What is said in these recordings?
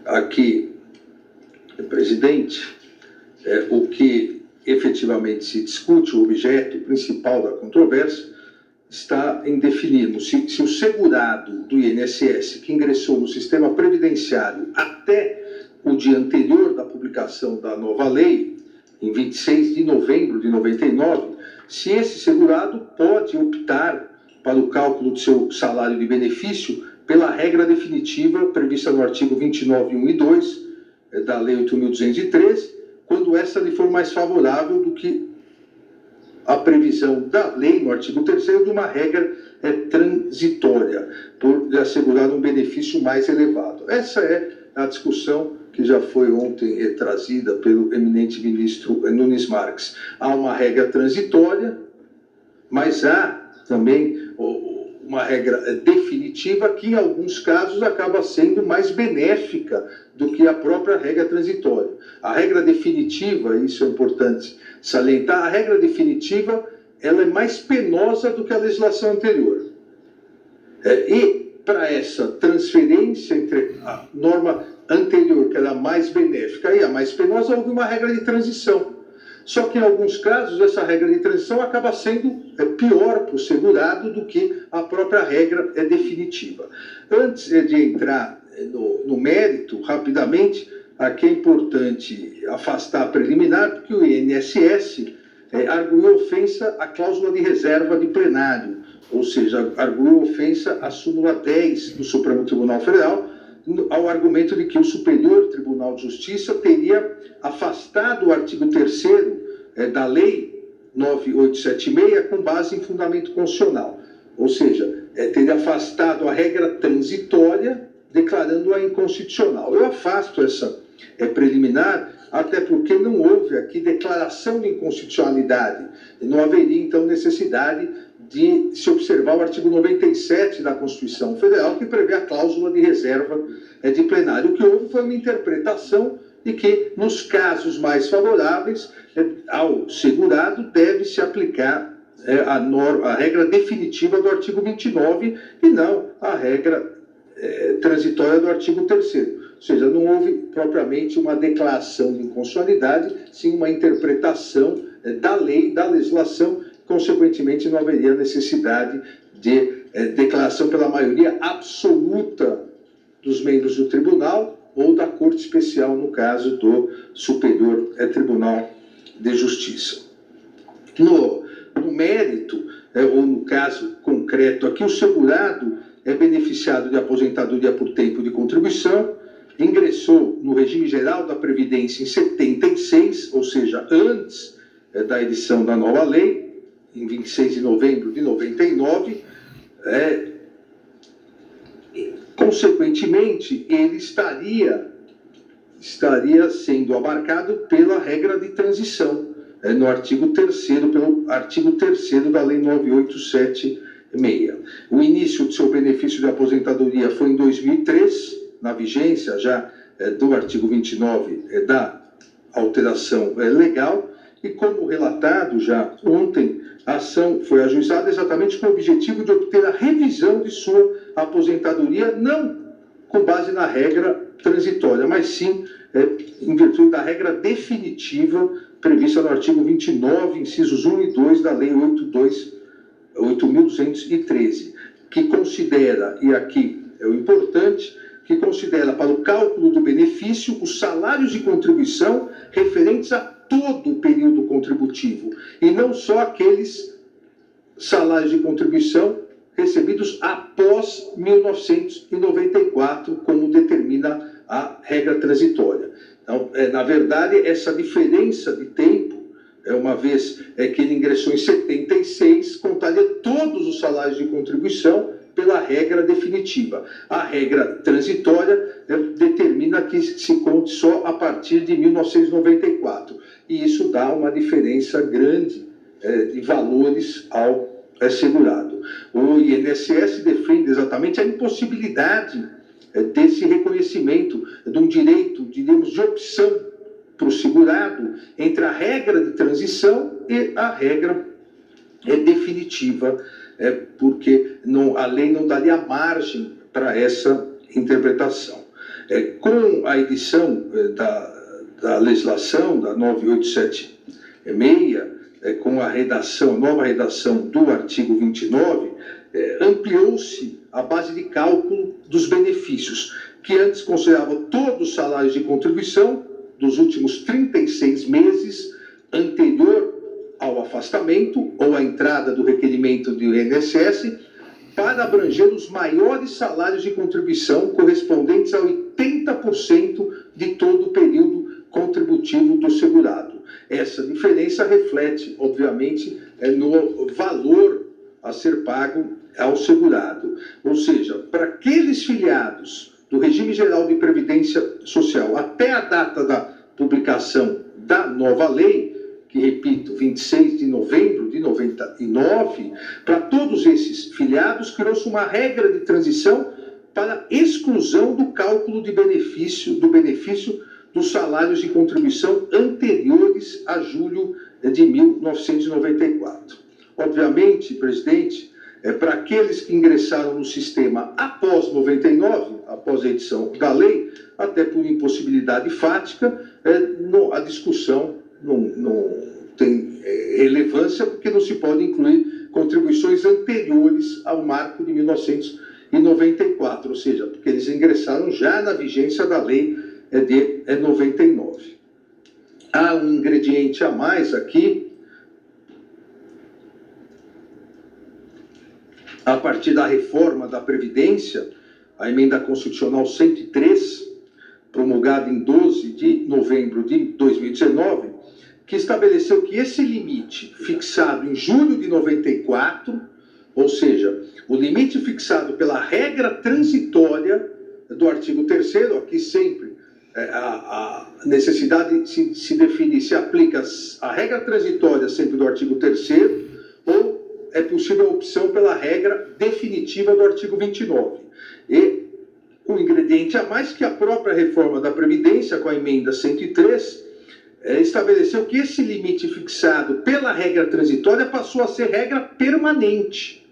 aqui, presidente, o que efetivamente se discute, o objeto principal da controvérsia, está em definir se o segurado do INSS que ingressou no sistema previdenciário até o dia anterior da publicação da nova lei, em 26 de novembro de 99, se esse segurado pode optar para o cálculo de seu salário de benefício pela regra definitiva prevista no artigo 29.1 e 2 da Lei 8.213, quando essa lhe for mais favorável do que a previsão da lei, no artigo 3º, de uma regra transitória, por lhe assegurar um benefício mais elevado. Essa é a discussão que já foi ontem trazida pelo eminente ministro Nunes Marques. Há uma regra transitória, mas há também uma regra definitiva que, em alguns casos, acaba sendo mais benéfica do que a própria regra transitória. A regra definitiva, isso é importante salientar, a regra definitiva ela é mais penosa do que a legislação anterior. E para essa transferência entre a norma anterior, que era mais benéfica, e a mais penosa, houve uma regra de transição. Só que, em alguns casos, essa regra de transição acaba sendo pior para o segurado do que a própria regra definitiva. Antes de entrar no mérito, rapidamente, aqui é importante afastar a preliminar, porque o INSS arguiu ofensa à cláusula de reserva de plenário, ou seja, arguiu ofensa à súmula 10 do Supremo Tribunal Federal, ao argumento de que o Superior Tribunal de Justiça teria afastado o artigo 3º da Lei 9876 com base em fundamento constitucional, ou seja, teria afastado a regra transitória, declarando-a inconstitucional. Eu afasto essa preliminar, até porque não houve aqui declaração de inconstitucionalidade, e não haveria, então, necessidade de se observar o artigo 97 da Constituição Federal, que prevê a cláusula de reserva de plenário. O que houve foi uma interpretação de que, nos casos mais favoráveis ao segurado, deve-se aplicar a regra definitiva do artigo 29 e não a regra transitória do artigo 3º. Ou seja, não houve propriamente uma declaração de inconstitucionalidade, sim uma interpretação da lei, da legislação. Consequentemente, não haveria necessidade de declaração pela maioria absoluta dos membros do tribunal ou da Corte Especial, no caso do Superior Tribunal de Justiça. No mérito, ou no caso concreto aqui, o segurado é beneficiado de aposentadoria por tempo de contribuição, ingressou no regime geral da Previdência em 76, ou seja, antes da edição da nova lei, em 26 de novembro de 99, consequentemente, ele estaria sendo abarcado pela regra de transição, no artigo 3º, pelo artigo 3º da Lei 9876. O início do seu benefício de aposentadoria foi em 2003, na vigência já do artigo 29 da alteração legal, e como relatado já ontem, a ação foi ajuizada exatamente com o objetivo de obter a revisão de sua aposentadoria, não com base na regra transitória, mas sim em virtude da regra definitiva prevista no artigo 29, incisos 1 e 2 da Lei 8.213, que considera, e aqui é o importante, que considera para o cálculo do benefício os salários de contribuição referentes a todo o período contributivo, e não só aqueles salários de contribuição recebidos após 1994, como determina a regra transitória. Então, na verdade, essa diferença de tempo, uma vez que ele ingressou em 76, contaria todos os salários de contribuição pela regra definitiva. A regra transitória determina que se conte só a partir de 1994. E isso dá uma diferença grande de valores ao segurado. O INSS defende exatamente a impossibilidade desse reconhecimento de um direito, diríamos, de opção para o segurado entre a regra de transição e a regra definitiva, porque a lei não daria margem para essa interpretação. Com a edição da legislação, da 9876, com a nova redação do artigo 29, ampliou-se a base de cálculo dos benefícios, que antes considerava todos os salários de contribuição dos últimos 36 meses anterior ao afastamento ou à entrada do requerimento do INSS, para abranger os maiores salários de contribuição correspondentes a 80% de todo o período contributivo do segurado. Essa diferença reflete, obviamente, no valor a ser pago ao segurado. Ou seja, para aqueles filiados do Regime Geral de Previdência Social até a data da publicação da nova lei, que, repito, 26 de novembro de 99, para todos esses filiados, criou-se uma regra de transição para exclusão do cálculo do benefício dos salários de contribuição anteriores a julho de 1994. Obviamente, presidente, para aqueles que ingressaram no sistema após 99, após a edição da lei, até por impossibilidade fática, a discussão não tem relevância, porque não se pode incluir contribuições anteriores ao marco de 1994, ou seja, porque eles ingressaram já na vigência da lei de 99. Há um ingrediente a mais aqui, a partir da reforma da Previdência, a emenda constitucional 103, promulgada em 12 de novembro de 2019, que estabeleceu que esse limite fixado em julho de 94, ou seja, o limite fixado pela regra transitória do artigo 3º, aqui sempre a necessidade se definir se aplica a regra transitória sempre do artigo 3º ou é possível a opção pela regra definitiva do artigo 29. E um ingrediente a mais que a própria reforma da Previdência, com a emenda 103, estabeleceu que esse limite fixado pela regra transitória passou a ser regra permanente,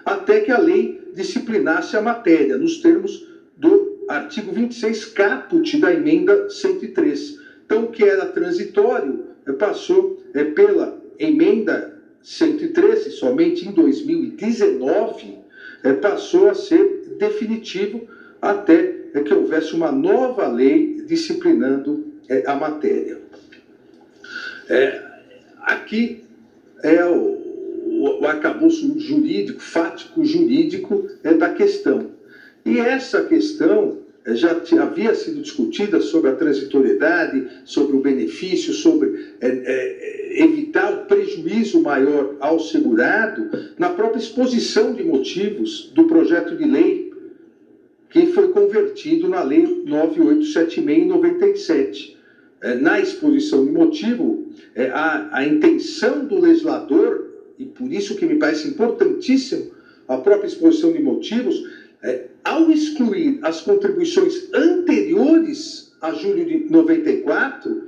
até que a lei disciplinasse a matéria, nos termos do artigo 26 caput da emenda 103. Então, o que era transitório passou pela emenda 113, somente em 2019, passou a ser definitivo, até que houvesse uma nova lei disciplinando a matéria. Aqui é o arcabouço jurídico, fático jurídico da questão. E essa questão já havia sido discutida sobre a transitoriedade, sobre o benefício, sobre evitar o prejuízo maior ao segurado, na própria exposição de motivos do projeto de lei, que foi convertido na Lei 9876 em 97. Na exposição de motivo, a intenção do legislador, e por isso que me parece importantíssimo a própria exposição de motivos, ao excluir as contribuições anteriores a julho de 94,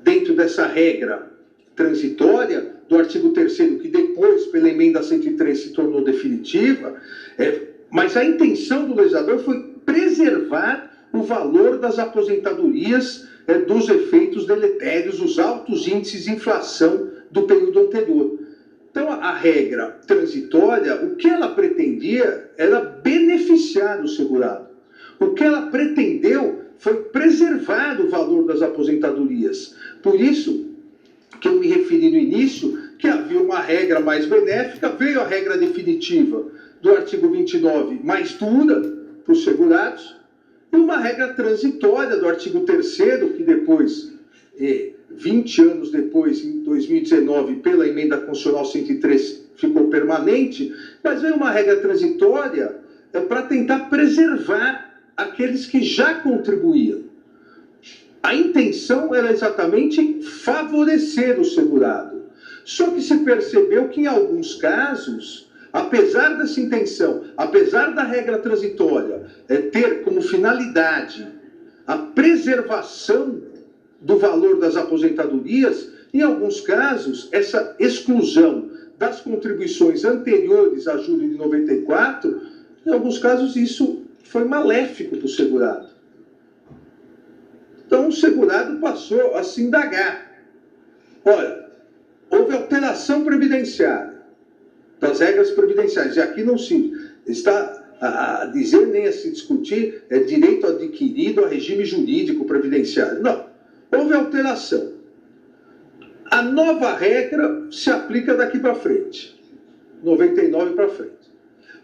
dentro dessa regra transitória do artigo 3º, que depois, pela emenda 103, se tornou definitiva, mas a intenção do legislador foi preservar o valor das aposentadorias dos efeitos deletérios, os altos índices de inflação do período anterior. Então, a regra transitória, o que ela pretendia era beneficiar o segurado. O que ela pretendeu foi preservar o valor das aposentadorias. Por isso que eu me referi no início que havia uma regra mais benéfica, veio a regra definitiva do artigo 29 mais dura para os segurados, e uma regra transitória do artigo 3º, que depois, 20 anos depois, em 2019, pela emenda constitucional 103, ficou permanente, mas veio uma regra transitória para tentar preservar aqueles que já contribuíam. A intenção era exatamente favorecer o segurado. Só que se percebeu que, em alguns casos, apesar dessa intenção, apesar da regra transitória ter como finalidade a preservação do valor das aposentadorias, em alguns casos, essa exclusão das contribuições anteriores a julho de 94, em alguns casos isso foi maléfico para o segurado. Então, o segurado passou a se indagar. Olha, houve alteração previdenciária, das regras previdenciárias, e aqui não se está a dizer nem a se discutir direito adquirido a regime jurídico previdenciário. Não, houve alteração. A nova regra se aplica daqui para frente, 99 para frente.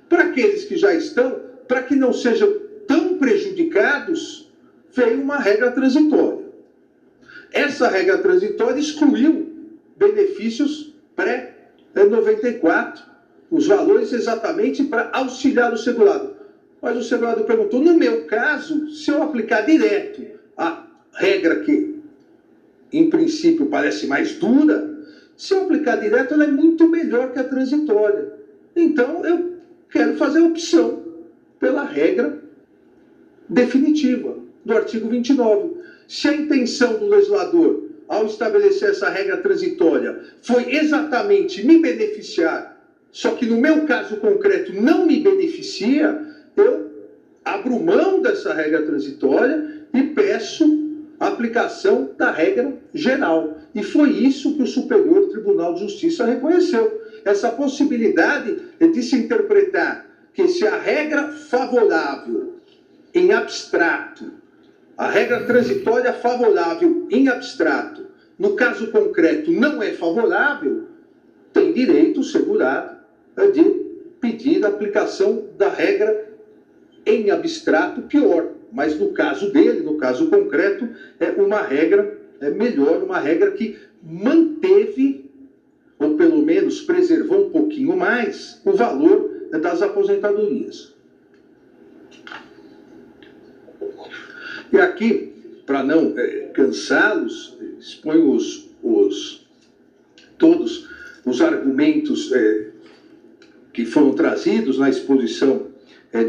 Para aqueles que já estão, para que não sejam tão prejudicados, veio uma regra transitória. Essa regra transitória excluiu benefícios pré-94, os valores exatamente para auxiliar o segurado. Mas o segurado perguntou, no meu caso, se eu aplicar direto a regra que, em princípio, parece mais dura, se eu aplicar direto, ela é muito melhor que a transitória. Então, eu quero fazer a opção pela regra definitiva do artigo 29. Se a intenção do legislador, ao estabelecer essa regra transitória, foi exatamente me beneficiar, só que no meu caso concreto não me beneficia, eu abro mão dessa regra transitória e peço a aplicação da regra geral. E foi isso que o Superior Tribunal de Justiça reconheceu. Essa possibilidade de se interpretar que se a regra favorável em abstrato, a regra transitória favorável em abstrato, no caso concreto não é favorável, tem direito o segurado de pedir a aplicação da regra em abstrato pior. Mas no caso dele, no caso concreto, é uma regra melhor, uma regra que manteve, ou pelo menos preservou um pouquinho mais, o valor das aposentadorias. E aqui, para não cansá-los, exponho todos os argumentos que foram trazidos na exposição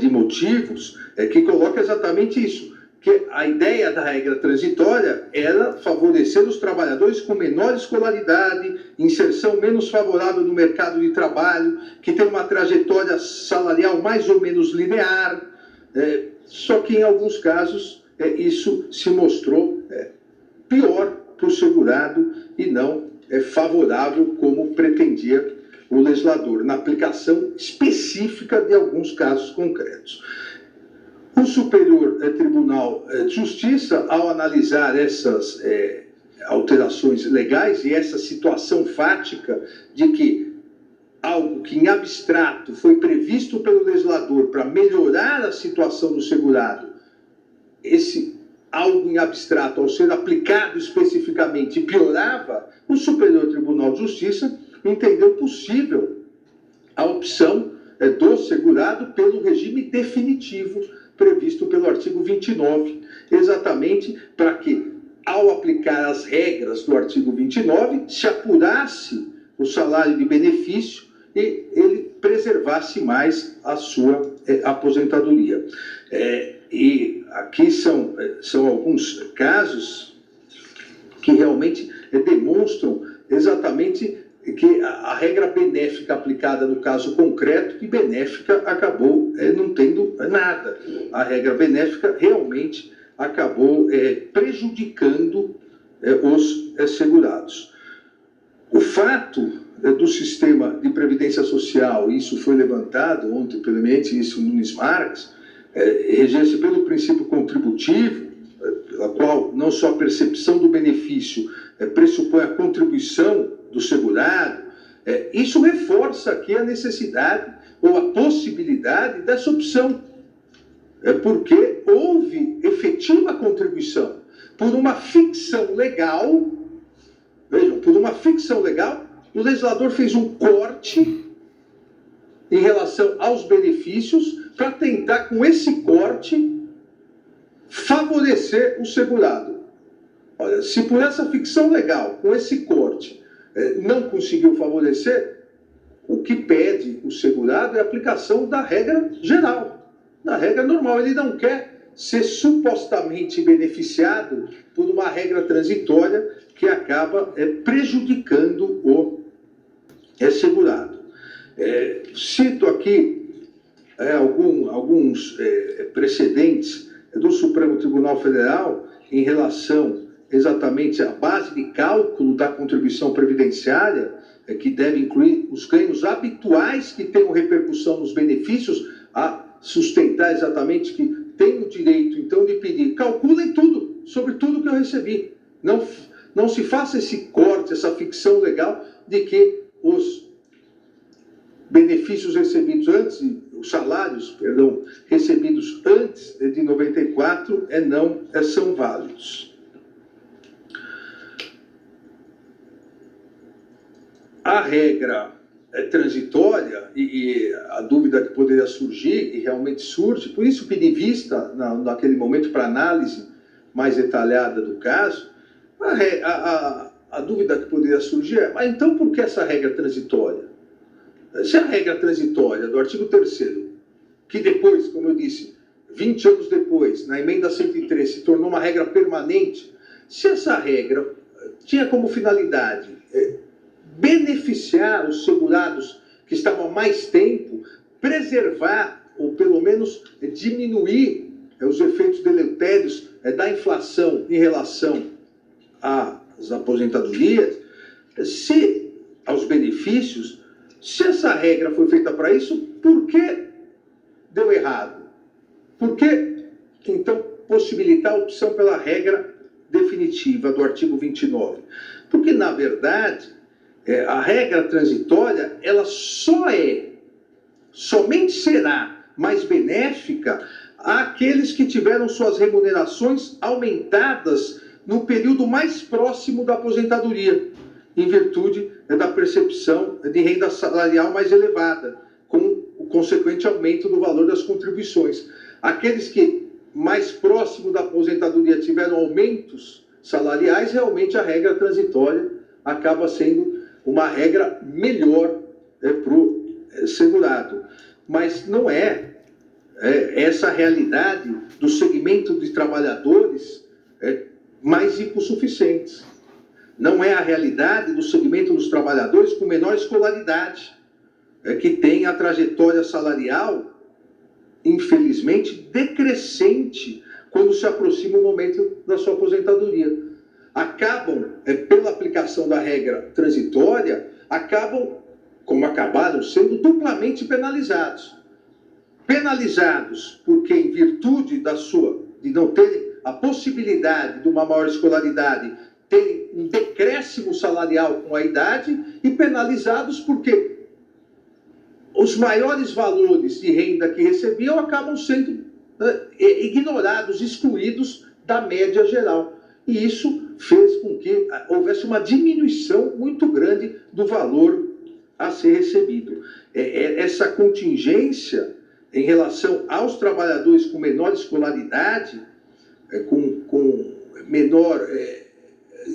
de motivos, que coloca exatamente isso, que a ideia da regra transitória era favorecer os trabalhadores com menor escolaridade, inserção menos favorável no mercado de trabalho, que tem uma trajetória salarial mais ou menos linear, só que em alguns casos isso se mostrou pior para o segurado e não favorável como pretendia o legislador, na aplicação específica de alguns casos concretos. O Superior Tribunal de Justiça, ao analisar essas alterações legais e essa situação fática de que algo que em abstrato foi previsto pelo legislador para melhorar a situação do segurado, esse algo em abstrato, ao ser aplicado especificamente, piorava, o Superior Tribunal de Justiça entendeu possível a opção do segurado pelo regime definitivo previsto pelo artigo 29, exatamente para que, ao aplicar as regras do artigo 29, se apurasse o salário de benefício e ele preservasse mais a sua aposentadoria. E aqui são alguns casos que realmente demonstram exatamente que a regra benéfica aplicada no caso concreto, que benéfica acabou não tendo nada. A regra benéfica realmente acabou prejudicando os segurados. O fato do sistema de previdência social, isso foi levantado ontem pelo eminente ministro Nunes Marques, reger-se pelo princípio contributivo, pela qual não só a percepção do benefício pressupõe a contribuição do segurado, isso reforça aqui a necessidade ou a possibilidade dessa opção, porque houve efetiva contribuição por uma ficção legal. Vejam, por uma ficção legal, o legislador fez um corte em relação aos benefícios para tentar, com esse corte, favorecer o segurado. Olha, se por essa ficção legal, com esse corte, não conseguiu favorecer, o que pede o segurado é a aplicação da regra geral, da regra normal. Ele não quer ser supostamente beneficiado por uma regra transitória que acaba prejudicando o segurado. Cito aqui alguns precedentes do Supremo Tribunal Federal em relação exatamente à base de cálculo da contribuição previdenciária, que deve incluir os ganhos habituais que tenham repercussão nos benefícios, a sustentar exatamente que tenho o direito, então, de pedir. Calculem tudo, sobre tudo que eu recebi. Não se faça esse corte, essa ficção legal de que os benefícios recebidos antes, os salários, perdão, recebidos antes de 94 são válidos. A regra é transitória e a dúvida que poderia surgir, e realmente surge, por isso pedi vista naquele momento para análise mais detalhada do caso, a dúvida que poderia surgir é, mas então por que essa regra transitória? Se a regra transitória do artigo 3º, que depois, como eu disse, 20 anos depois, na emenda 103, se tornou uma regra permanente, se essa regra tinha como finalidade beneficiar os segurados que estavam há mais tempo, preservar, ou pelo menos diminuir os efeitos deletérios da inflação em relação às aposentadorias, aos benefícios, se essa regra foi feita para isso, por que deu errado? Por que, então, possibilitar a opção pela regra definitiva do artigo 29? Porque, na verdade, a regra transitória, ela somente será mais benéfica àqueles que tiveram suas remunerações aumentadas no período mais próximo da aposentadoria, em virtude da percepção de renda salarial mais elevada, com o consequente aumento do valor das contribuições. Aqueles que mais próximo da aposentadoria tiveram aumentos salariais, realmente a regra transitória acaba sendo uma regra melhor para o segurado. Mas não essa realidade do segmento de trabalhadores mais hipossuficientes. Não é a realidade do segmento dos trabalhadores com menor escolaridade, que tem a trajetória salarial, infelizmente, decrescente quando se aproxima o momento da sua aposentadoria. Acabam, pela aplicação da regra transitória, como acabaram sendo, duplamente penalizados. Penalizados porque, em virtude de não terem a possibilidade de uma maior escolaridade, terem um decréscimo salarial com a idade, e penalizados porque os maiores valores de renda que recebiam acabam sendo ignorados, excluídos da média geral. E isso fez com que houvesse uma diminuição muito grande do valor a ser recebido. Essa contingência em relação aos trabalhadores com menor escolaridade, com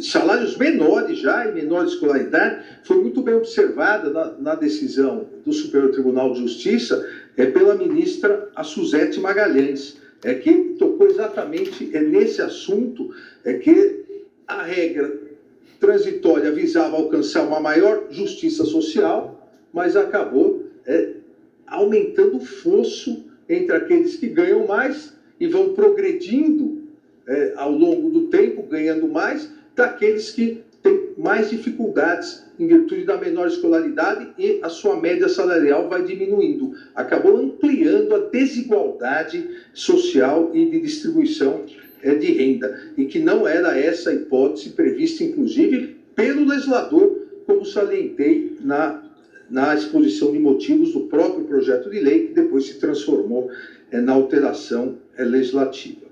salários menores já e menor escolaridade, foi muito bem observada na decisão do Superior Tribunal de Justiça pela ministra Suzete Magalhães, que tocou exatamente nesse assunto, que a regra transitória visava alcançar uma maior justiça social, mas acabou aumentando o fosso entre aqueles que ganham mais e vão progredindo ao longo do tempo, ganhando mais, daqueles que têm mais dificuldades em virtude da menor escolaridade, e a sua média salarial vai diminuindo. Acabou ampliando a desigualdade social e de distribuição de renda, e que não era essa a hipótese prevista, inclusive, pelo legislador, como salientei na exposição de motivos do próprio projeto de lei, que depois se transformou na alteração legislativa.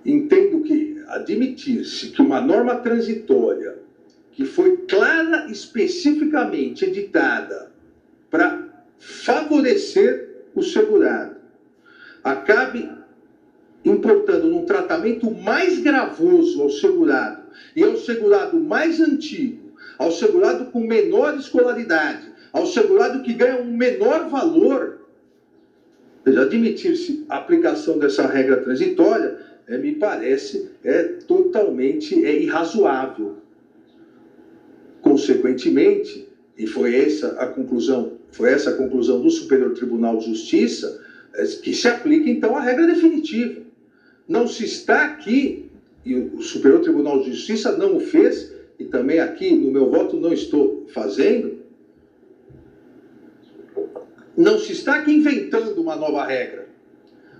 Entendo que admitir-se que uma norma transitória, que foi clara especificamente editada para favorecer o segurado, acabe importando num tratamento mais gravoso ao segurado, e ao segurado mais antigo, ao segurado com menor escolaridade, ao segurado que ganha um menor valor, admitir-se a aplicação dessa regra transitória, me parece totalmente irrazoável. Consequentemente, e foi essa a conclusão do Superior Tribunal de Justiça, que se aplique, então, a regra definitiva. Não se está aqui, e o Superior Tribunal de Justiça não o fez, e também aqui no meu voto não estou fazendo, não se está aqui inventando uma nova regra,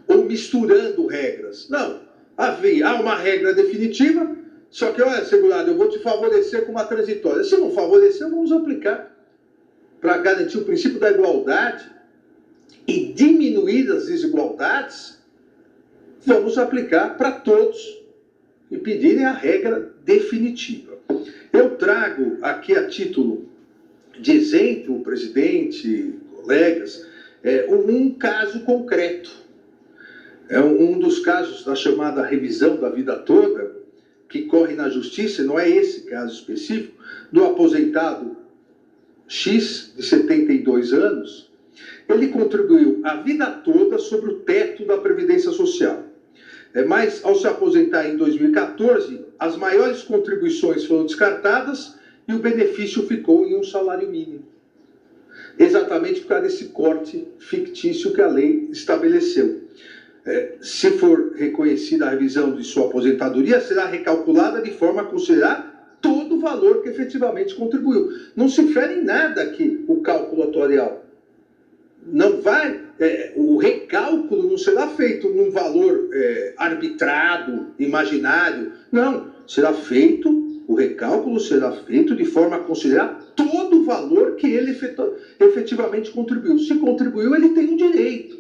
ou misturando regras. Não, há uma regra definitiva, só que, olha, segurado, eu vou te favorecer com uma transitória. Se não favorecer, vamos aplicar para garantir o princípio da igualdade e diminuir as desigualdades, vamos aplicar para todos e pedirem a regra definitiva. Eu trago aqui a título de exemplo, presidente, colegas, um caso concreto. É um dos casos da chamada revisão da vida toda, que corre na justiça, não é esse caso específico, do aposentado X, de 72 anos. Ele contribuiu a vida toda sobre o teto da Previdência Social. Mas, ao se aposentar em 2014, as maiores contribuições foram descartadas e o benefício ficou em um salário mínimo. Exatamente por causa desse corte fictício que a lei estabeleceu. Se for reconhecida a revisão de sua aposentadoria, será recalculada de forma a considerar todo o valor que efetivamente contribuiu. Não se fere em nada aqui o cálculo atuarial. Não vai, o recálculo não será feito num valor arbitrado, imaginário. Não, o recálculo será feito de forma a considerar todo o valor que ele efetivamente contribuiu. Se contribuiu, ele tem um direito.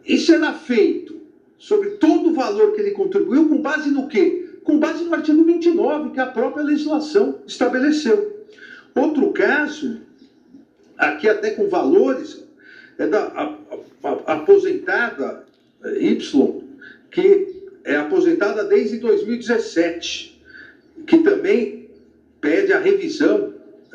E será feito sobre todo o valor que ele contribuiu com base no quê? Com base no artigo 29, que a própria legislação estabeleceu. Outro caso, aqui até com valores, é da aposentada Y, que é aposentada desde 2017, que também pede a revisão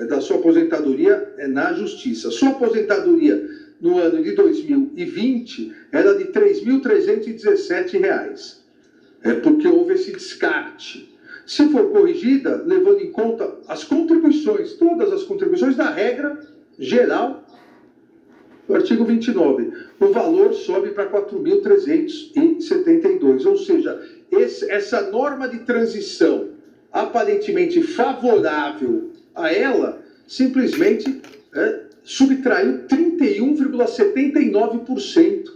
da sua aposentadoria na Justiça. Sua aposentadoria no ano de 2020 era de R$ 3.317, porque houve esse descarte. Se for corrigida, levando em conta as contribuições, todas as contribuições da regra geral do artigo 29, o valor sobe para 4.372, ou seja, essa norma de transição aparentemente favorável a ela, simplesmente subtraiu 31,79%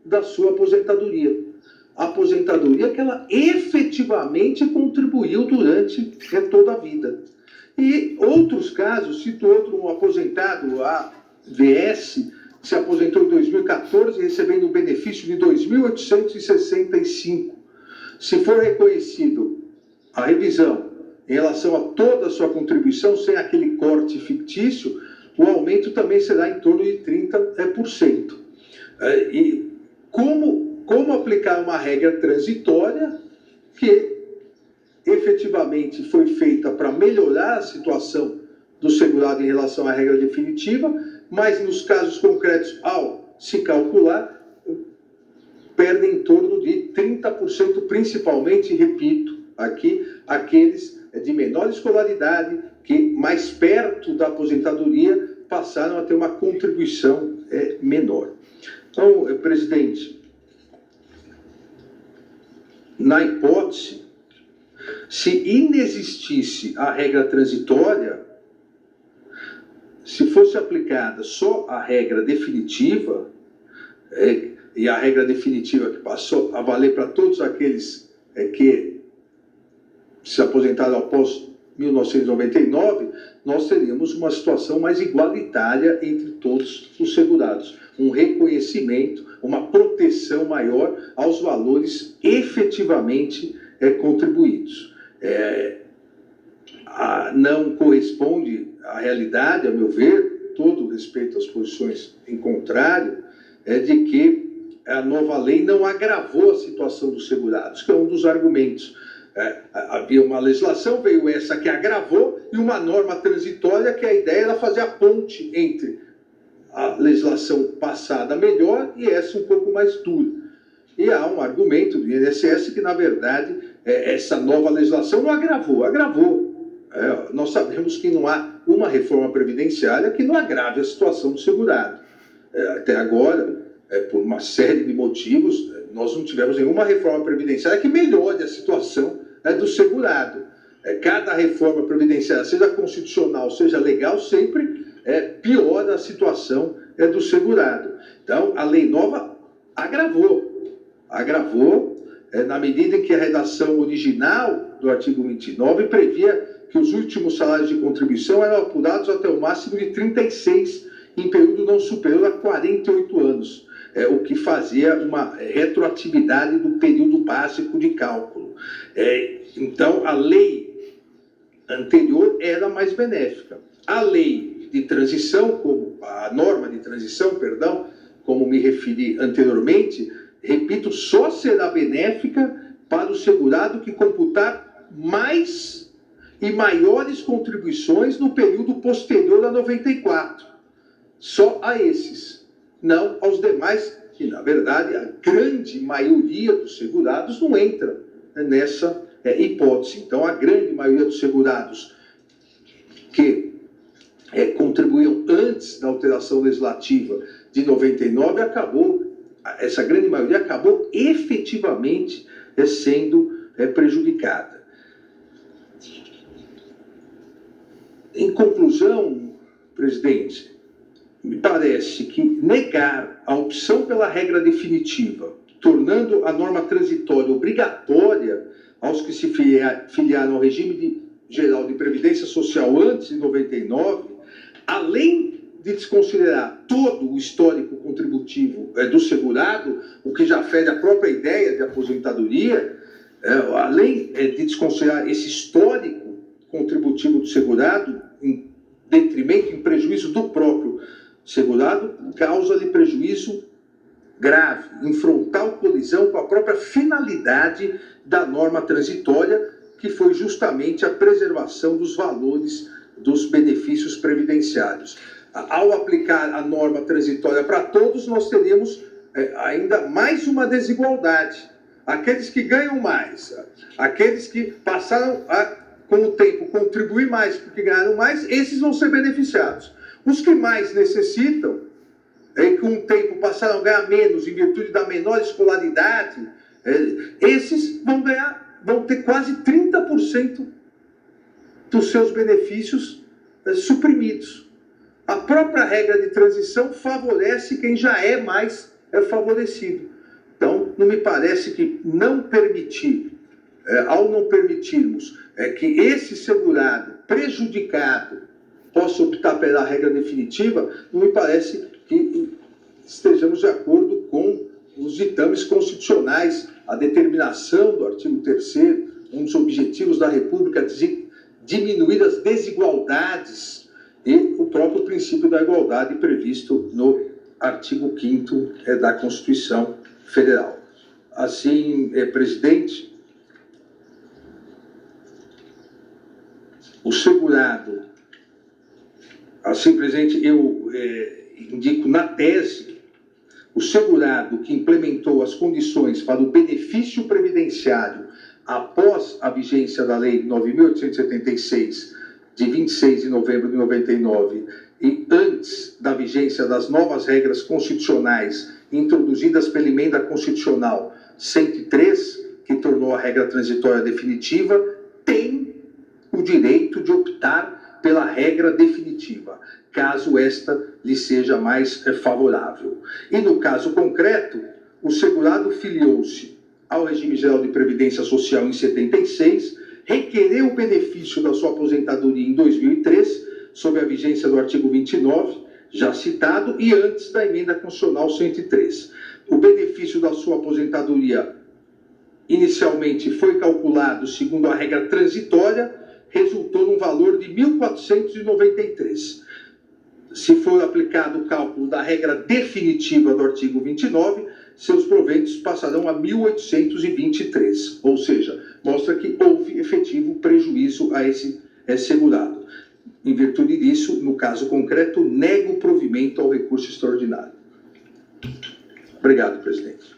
da sua aposentadoria. A aposentadoria que ela efetivamente contribuiu durante toda a vida. E outros casos, cito um aposentado, a VS, que se aposentou em 2014, recebendo um benefício de 2.865. Se for reconhecido a revisão em relação a toda a sua contribuição, sem aquele corte fictício, o aumento também será em torno de 30%. E como aplicar uma regra transitória que efetivamente foi feita para melhorar a situação do segurado em relação à regra definitiva, mas nos casos concretos, ao se calcular, perde em torno de 30%, principalmente, repito, aqui, aqueles de menor escolaridade, que mais perto da aposentadoria passaram a ter uma contribuição menor. Então, presidente, na hipótese, se inexistisse a regra transitória, se fosse aplicada só a regra definitiva, e a regra definitiva que passou a valer para todos aqueles que se aposentaram após 1999, nós teríamos uma situação mais igualitária entre todos os segurados. Um reconhecimento, uma proteção maior aos valores efetivamente contribuídos. Não corresponde à realidade, a meu ver, todo respeito às posições em contrário, de que a nova lei não agravou a situação dos segurados, que é um dos argumentos. Havia uma legislação, veio essa que agravou, e uma norma transitória que a ideia era fazer a ponte entre a legislação passada melhor e essa um pouco mais dura. E há um argumento do INSS que, na verdade, essa nova legislação não agravou. Nós sabemos que não há uma reforma previdenciária que não agrave a situação do segurado. Até agora, por uma série de motivos, nós não tivemos nenhuma reforma previdenciária que melhore a situação do segurado. Cada reforma previdenciária, seja constitucional, seja legal, sempre piora a situação do segurado. Então, a lei nova agravou, na medida em que a redação original do artigo 29 previa que os últimos salários de contribuição eram apurados até o máximo de 36 em período não superior a 48 anos, o que fazia uma retroatividade do período básico de cálculo. Então, a lei anterior era mais benéfica. A lei de transição, a norma de transição, perdão, como me referi anteriormente, repito, só será benéfica para o segurado que computar mais e maiores contribuições no período posterior a 94. Só a esses, não aos demais, que na verdade a grande maioria dos segurados não entra nessa hipótese. Então, a grande maioria dos segurados que contribuíam antes da alteração legislativa de 99, essa grande maioria acabou efetivamente sendo prejudicada. Em conclusão, presidente, me parece que negar a opção pela regra definitiva, tornando a norma transitória obrigatória aos que se filiaram ao regime geral de previdência social antes de 99, além de desconsiderar todo o histórico contributivo do segurado, o que já fere a própria ideia de aposentadoria, além de desconsiderar esse histórico contributivo do segurado, em detrimento, em prejuízo do próprio segurado, causa-lhe prejuízo grave, em frontal colisão com a própria finalidade da norma transitória, que foi justamente a preservação dos valores dos benefícios previdenciários. Ao aplicar a norma transitória para todos, nós teríamos ainda mais uma desigualdade. Aqueles que ganham mais, aqueles que passaram com o tempo, contribuir mais porque ganharam mais, esses vão ser beneficiados. Os que mais necessitam, com o tempo passaram a ganhar menos em virtude da menor escolaridade, esses vão ter quase 30% dos seus benefícios suprimidos. A própria regra de transição favorece quem já é mais favorecido. Então, não me parece que ao não permitirmos que esse segurado prejudicado possa optar pela regra definitiva, não me parece que estejamos de acordo com os ditames constitucionais, a determinação do artigo 3º, um dos objetivos da República, diminuir as desigualdades e o próprio princípio da igualdade previsto no artigo 5º da Constituição Federal. Assim, presidente, o segurado, assim, presidente, eu indico na tese, o segurado que implementou as condições para o benefício previdenciário após a vigência da Lei 9.876, de 26 de novembro de 99, e antes da vigência das novas regras constitucionais introduzidas pela Emenda Constitucional 103, que tornou a regra transitória definitiva, tem o direito de optar pela regra definitiva, caso esta lhe seja mais favorável. E no caso concreto, o segurado filiou-se ao regime geral de previdência social em 76, requereu o benefício da sua aposentadoria em 2003, sob a vigência do artigo 29, já citado, e antes da Emenda Constitucional 103. O benefício da sua aposentadoria inicialmente foi calculado segundo a regra transitória, resultou num valor de 1.493. Se for aplicado o cálculo da regra definitiva do artigo 29, seus proventos passarão a 1.823, ou seja, mostra que houve efetivo prejuízo a esse segurado. Em virtude disso, no caso concreto, nego o provimento ao recurso extraordinário. Obrigado, presidente.